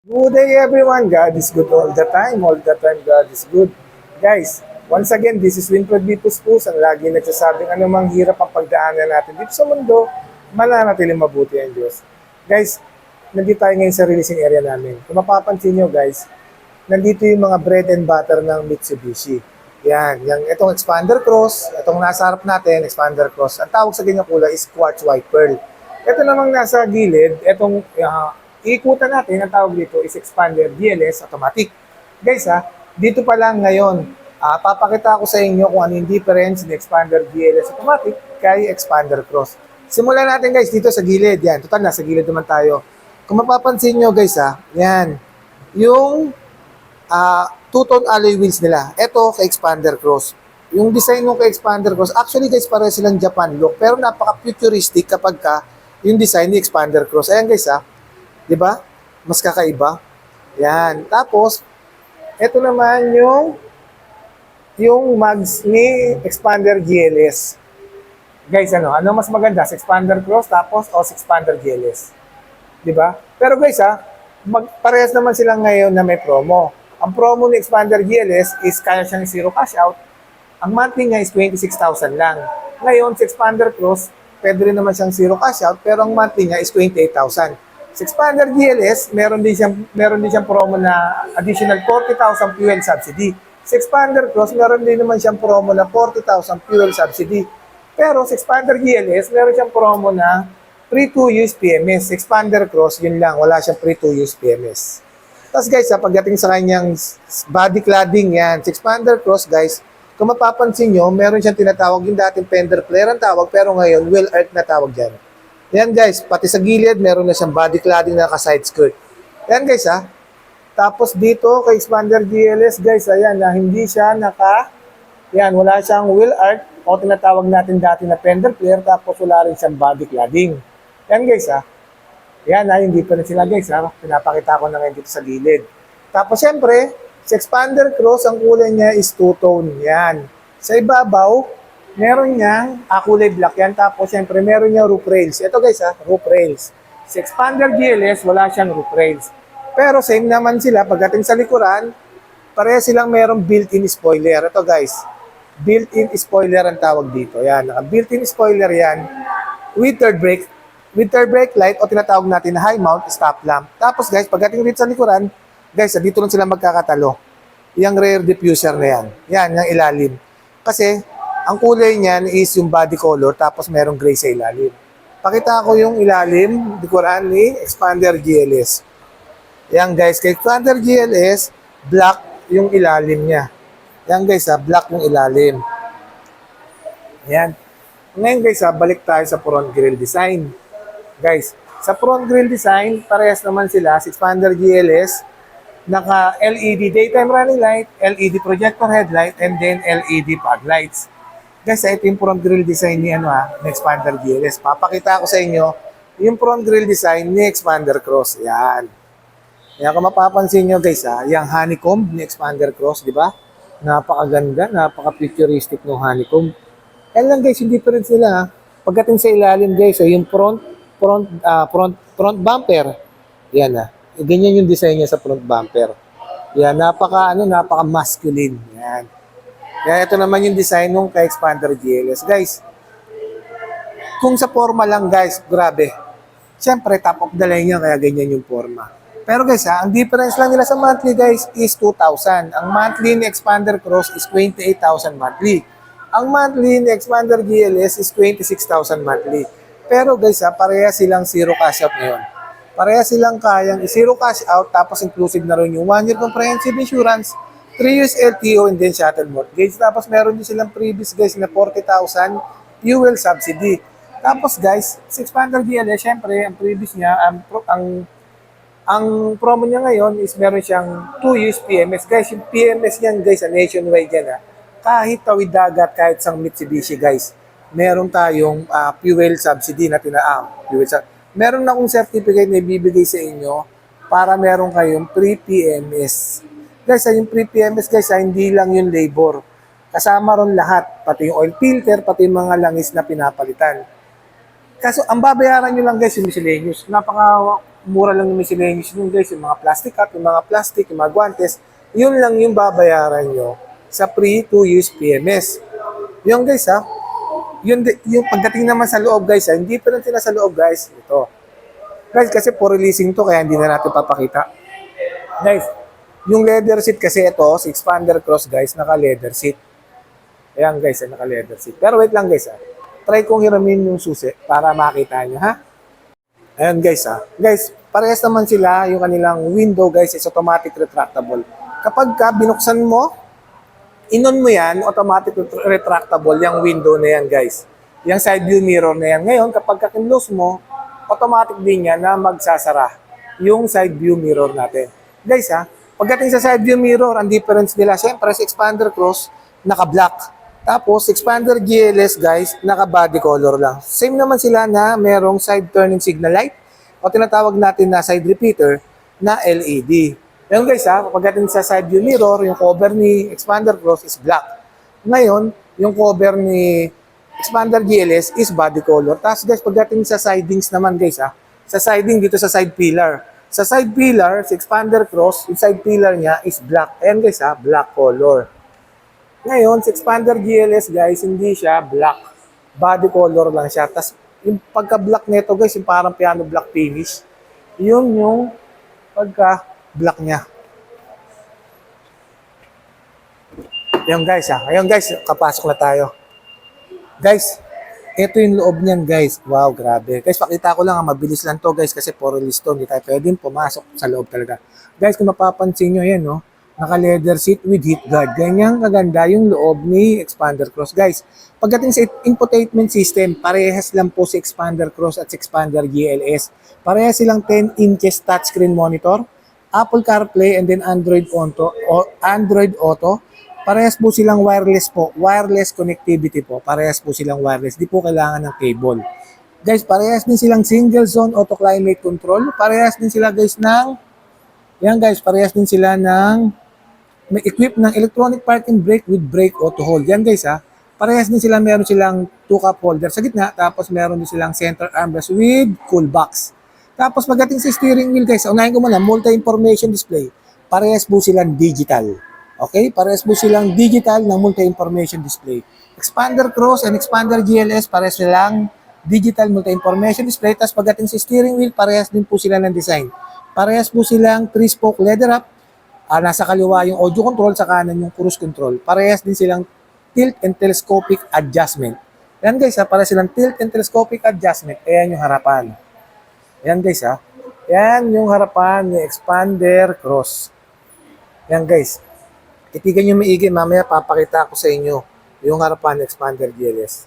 Good day everyone. God is good all the time. All the time God is good. Guys, once again, this is Winfred B. Puspus, ang lagi nagsasabing anumang hirap ang pagdaanan natin dito sa mundo, mananatiling mabuti ang Diyos. Guys, nandito tayo ngayon sa releasing area namin. Kung mapapansin nyo guys, nandito yung mga bread and butter ng Mitsubishi. Yan, itong expander cross, itong nasa harap natin, expander cross. Ang tawag sa ganyang kulay is quartz white pearl. Ito namang nasa gilid, itong ikutan natin, ang tawag dito is expander DLS automatic. Guys dito pa lang ngayon, papakita ko sa inyo kung ano yung difference ng expander DLS automatic kay expander cross. Simulan natin guys dito sa gilid. Yan, total nasa gilid naman tayo. Kung mapapansin nyo guys yan, yung two-tone alloy wheels nila. Ito kay expander cross. Yung design ng kay expander cross, actually guys, pareho silang Japan look, pero napaka-futuristic kapag yung design ni expander cross. Ayan guys 'di ba? Mas kakaiba. Yan. Tapos ito naman yung mags ni expander GLS. Guys, ano mas maganda? Sa expander cross tapos o sa expander GLS. 'Di ba? Pero guys parehas naman silang ngayon na may promo. Ang promo ni expander GLS is kaya siyang zero cash out. Ang monthly niya is 26,000 lang. Ngayon, sa expander cross, pwede rin naman siyang zero cash out, pero ang monthly niya is 28,000. Sa expander GLS, meron din siyang promo na additional 40,000 fuel subsidy. Sa expander cross, meron din naman siyang promo na 40,000 fuel subsidy. Pero sa expander GLS, meron siyang promo na free to use PMS. Sa expander cross, yun lang, wala siyang free to use PMS. Tapos guys, pagdating sa kanyang body cladding yan, sa expander cross guys, kung mapapansin nyo, meron siyang tinatawag yung dating fender flare ang tawag, pero ngayon, wheel arch na tawag dyan. Yan guys, pati sa gilid, meron na siyang body cladding na naka-side skirt. Yan guys Tapos dito, kay expander GLS guys, ayan, hindi siya yan, wala siyang wheel arch, o tinatawag natin dati na fender flare, tapos wala rin siyang body cladding. Yan guys Yan hindi pa rin sila guys pinapakita ko na ngayon dito sa gilid. Tapos siyempre, sa expander cross, ang kulay niya is two-tone. Yan. Sa ibabaw, meron niyang kulay black yan. Tapos siyempre, meron niyang roof rails. Ito guys roof rails. Sa expander GLS, wala siyang roof rails. Pero same naman sila, pagdating sa likuran, pareha silang merong built-in spoiler. Ito guys, built-in spoiler ang tawag dito. Yan, built-in spoiler yan with third brake light o tinatawag natin na high mount stop lamp. Tapos guys, pagdating dito sa likuran, guys, dito lang sila magkakatalo. Yung rear diffuser na yan. Yan, yung ilalim. Kasi, ang kulay niyan is yung body color, tapos merong gray sa ilalim. Pakita ko yung ilalim, likuran ni expander GLS. Yan guys, kay expander GLS, black yung ilalim niya. Yan guys, black yung ilalim. Yan. Ngayon guys, balik tayo sa front grille design. Guys, sa front grille design, parehas naman sila, sa expander GLS, naka-LED daytime running light, LED projector headlight, and then LED fog lights. Guys, ito yung front grille design ni ni expander GLS. Papakita ko sa inyo yung front grille design ni expander cross. Yan. Yan, kung mapapansin nyo guys, yung honeycomb ni expander cross, di ba? Napakaganda, napaka-futuristic ng honeycomb. Yan lang guys, hindi pa rin sila. Pagdating sa ilalim guys, yung front bumper. Yan ganyan yung design niya sa front bumper. Yan, napaka-masculine. Yan. Yan, ito naman yung design ng kay expander GLS. Guys, kung sa forma lang guys, grabe. Siyempre, top of the line niya, kaya ganyan yung forma. Pero guys ang difference lang nila sa monthly guys is 2,000. Ang monthly ni expander cross is 28,000 monthly. Ang monthly ni expander GLS is 26,000 monthly. Pero guys pareha silang zero cash out ngayon. Pareha silang kayang zero cash out, tapos inclusive na rin yung 1-year comprehensive insurance, 3 years LTO, and then shuttle mortgage. Tapos meron din silang previous guys na 40,000 fuel subsidy. Tapos guys, sa expander GLS, syempre, ang previous niya, ang promo niya ngayon is meron siyang 2 years PMS. Guys, yung PMS niyan guys, nationwide yan kahit tawid dagat, kahit sa Mitsubishi guys, meron tayong fuel subsidy na meron na akong certificate na ibibigay sa inyo para meron kayong pre-PMS. Guys, yung pre-PMS guys, hindi lang yung labor. Kasama ron lahat, pati yung oil filter, pati yung mga langis na pinapalitan. Kaso, ang babayaran nyo lang guys, yung miscellaneous. mura lang yung miscellaneous yun guys, yung mga plastic cup, yung mga plastic, yung mga guantes, yun lang yung babayaran nyo sa pre 2 years PMS. Yung guys ha, yung pagdating naman sa loob guys ha, hindi pa lang sila sa loob guys, ito. Guys, kasi for releasing to, kaya hindi na natin papakita. Guys, yung leather seat kasi ito, si Expander Cross guys, naka-leather seat. Ayan guys, naka-leather seat. Pero wait lang guys ha. Try kong hiramin yung susi para makita nyo ha. Ayan guys ha. Guys, parehas naman sila, yung kanilang window guys is automatic retractable. Kapag ka binuksan mo, inon mo yan, automatic retractable yung window na yan guys. Yung side view mirror na yan. Ngayon, kapag ka-close mo, automatic din yan na magsasara yung side view mirror natin. Guys ha, pagdating sa side view mirror, ang difference nila, syempre sa Expander Cross, naka-black. Tapos, Expander GLS guys, naka-body color lang. Same naman sila na merong side turning signal light o tinatawag natin na side repeater na LED. Ngayon guys ha, pagdating sa side view mirror, yung cover ni Expander Cross is black. Ngayon, yung cover ni Expander GLS is body color. Tapos guys, pagdating sa sidings naman guys ha, sa siding dito sa side pillar. Sa side pillar, si Expander Cross, yung side pillar niya is black. Ayan guys ha, black color. Ngayon, si Expander GLS guys, hindi siya black. Body color lang siya. Tapos yung pagka-black nito guys, yung parang piano black finish, yun yung pagka-black niya. Ayun guys ha. Ayun guys, kapasok na tayo. Guys, ito yung loob niyan guys. Wow, grabe. Guys, pakita ko lang, mabilis lang to guys kasi puro listo. Hindi tayo pwedeng pumasok sa loob talaga. Guys, kung mapapansin nyo yan, no? Naka-leather seat with heat guard. Ganyan kaganda yung loob ni Expander Cross. Guys, pagdating sa infotainment system, parehas lang po si Expander Cross at si Expander GLS. Parehas silang 10 inches touchscreen monitor, Apple CarPlay, and then Android Auto. Parehas po silang wireless po. Wireless connectivity po. Parehas po silang wireless. Di po kailangan ng cable. Guys, parehas din silang single zone auto climate control. Parehas din sila guys ng parehas din sila ng may equip ng electronic parking brake with brake auto hold. Yan guys ha. Parehas din sila, meron silang 2 cup holder sa gitna, tapos meron din silang center armrest with cool box. Tapos pagdating sa steering wheel guys, unahin ko muna, multi-information display. Parehas po silang digital. Okay? Parehas po silang digital ng multi-information display. Expander Cross and Expander GLS, parehas silang digital multi-information display. Tapos pagdating sa steering wheel, parehas din po sila ng design. Parehas po silang 3-spoke leather wrap. Nasa kaliwa yung audio control, sa kanan yung cruise control. Parehas din silang tilt and telescopic adjustment. Yan guys ha, parehas silang tilt and telescopic adjustment. Ayan yung harapan. Yan guys ha. Yan yung harapan ni Expander Cross. Yan guys. Itigan nyo maigi, mamaya papakita ko sa inyo yung harapan ni Expander GLS.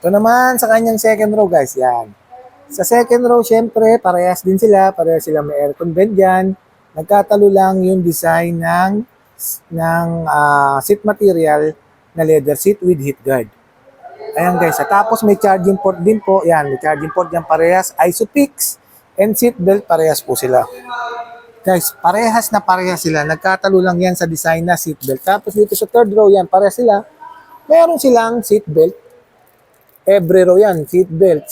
Ito naman sa kanyang second row guys, yan. Sa second row, syempre, parehas din sila. Parehas sila may aircon vent dyan. Nagkatalo lang yung design ng seat material na leather seat with heat guard. Ayan guys. Tapos may charging port din po. Yan, may charging port yan parehas. ISOFIX and seat belt parehas po sila. Guys, parehas na parehas sila. Nagkatalo lang yan sa design na seat belt. Tapos dito sa third row, yan, parehas sila. Meron silang seat belt. Every row yan, seat belt,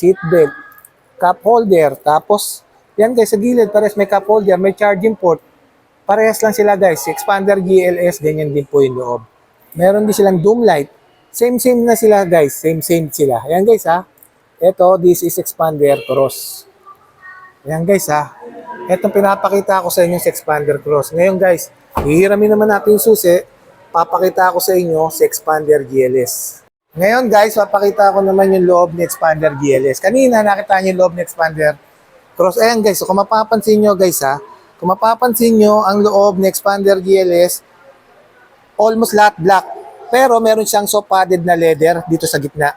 cup holder. Tapos, yan guys, sa gilid, parehas may cup holder, may charging port. Parehas lang sila guys. Expander GLS, ganyan din po yung loob. Meron din silang doom light. Same na sila guys. Same sila. Yan guys ha. Ito, this is Expander Cross. Yan guys ha. Itong pinapakita ko sa inyo sa Expander Cross. Ngayon guys, hihiramin naman natin yung susi. Papakita ko sa inyo sa Expander GLS. Ngayon guys, papakita ko naman yung loob ni Expander GLS. Kanina nakita niyo yung loob ni Expander Cross. Ayan guys, so kung mapapansin nyo guys ha, kung mapapansin nyo ang loob ni Expander GLS, almost lahat black. Pero meron siyang soft padded na leather dito sa gitna.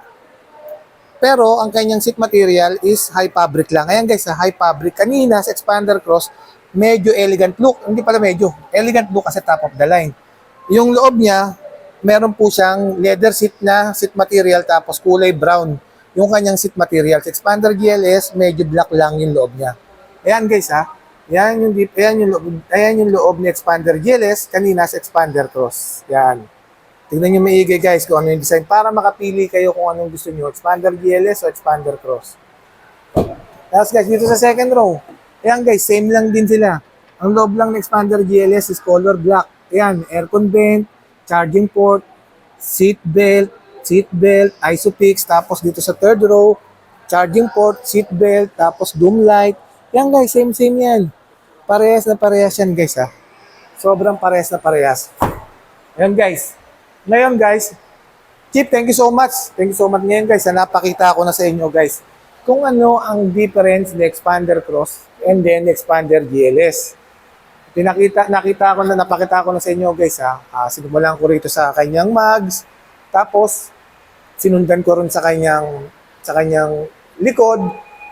Pero ang kanyang seat material is high fabric lang. Ayan guys, high fabric. Kanina sa Expander Cross, medyo elegant look. Hindi pala medyo, elegant look kasi top of the line. Yung loob niya, meron po siyang leather seat na seat material tapos kulay brown yung kanyang seat material. Sa Expander GLS, medyo black lang yung loob niya. Ayan guys ha. Ayan yung loob ni Expander GLS kanina sa Expander Cross. Yan. Tignan nyo maigi guys kung ano yung design para makapili kayo kung anong gusto nyo. Expander GLS o Expander Cross. Tapos guys, dito sa second row, ayan guys, same lang din sila. Ang loob lang ng Expander GLS is color black. Ayan, aircon vent, charging port, seat belt, ISOFIX. Tapos dito sa third row, charging port, seat belt, tapos doom light. Ayan guys, same yan. Parehas na parehas yan guys ha. Sobrang parehas na parehas. Ayan guys. Ngayon guys, Chip, thank you so much. Thank you so much ngayon guys. Napakita ko na sa inyo guys kung ano ang difference ng Expander Cross and then Expander GLS. Napakita ko na sa inyo guys ha. Sinimulan ko rito sa kanyang mags. Tapos, sinundan ko rin sa kanyang likod.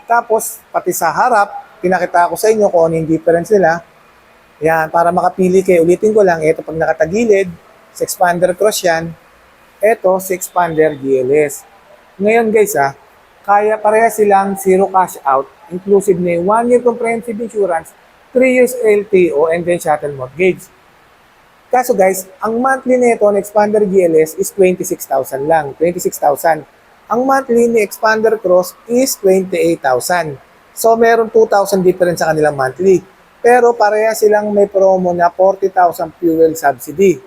Tapos, pati sa harap, pinakita ko sa inyo kung ano yung difference nila. Yan, para makapili kayo. Ulitin ko lang, ito pag nakatagilid, sa Expander Cross yan. Ito, sa Expander GLS. Ngayon guys kaya pareha silang zero cash out, inclusive na 1 year comprehensive insurance, 3 years LTO, and then shuttle mortgage. Kaso guys, ang monthly nito ng Expander GLS is 26,000 lang, 26,000. Ang monthly ni Expander Cross is 28,000. So meron 2,000 difference sa kanilang monthly. Pero pareha silang may promo na 40,000 fuel subsidy.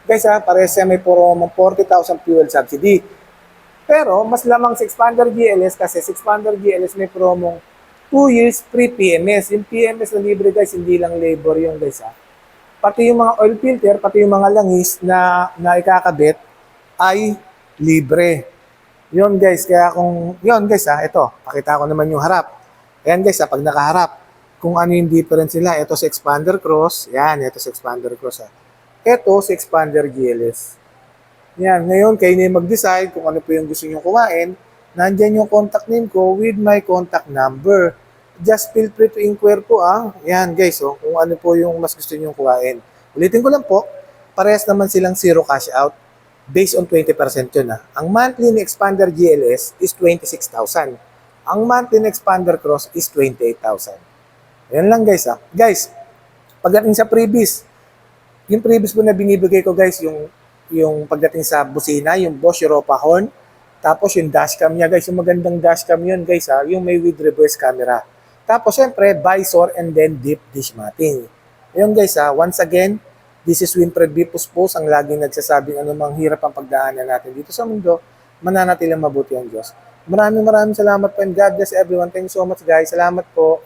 Guys pareha silang may promo 40,000 fuel subsidy. Pero, mas lamang sa Expander GLS kasi sa Expander GLS may promong 2 years free PMS. Yung PMS na libre guys, hindi lang labor yung guys Pati yung mga oil filter, pati yung mga langis na ikakabit ay libre. Yun guys, kaya yun guys ito, pakita ko naman yung harap. Ayan guys pag nakaharap, kung ano yung difference nila, ito sa Expander Cross, yan, ito sa Expander Cross Ito sa Expander GLS. Yan, ngayon kayo na mag-decide kung ano po yung gusto nyo kumain. Nandyan yung contact name ko with my contact number. Just feel free to inquire po Yan guys, kung ano po yung mas gusto nyo kumain. Ulitin ko lang po, parehas naman silang zero cash out based on 20% yun Ang monthly ni Expander GLS is 26,000. Ang monthly ni Expander Cross is 28,000. Yan lang guys Guys, pagdating sa freebies, yung freebies po na binibigay ko guys, yung pagdating sa busina, yung Bosch Europa horn, tapos yung dashcam niya guys, yung magandang dashcam yun guys yung may with reverse camera. Tapos syempre, visor and then deep dish matting. Ayun guys once again, this is Winfred B. Puspos, ang laging nagsasabing anumang hirap ang pagdaanan natin dito sa mundo, mananatilang mabuti ang Diyos. Maraming salamat po and God bless everyone. Thank you so much guys. Salamat po.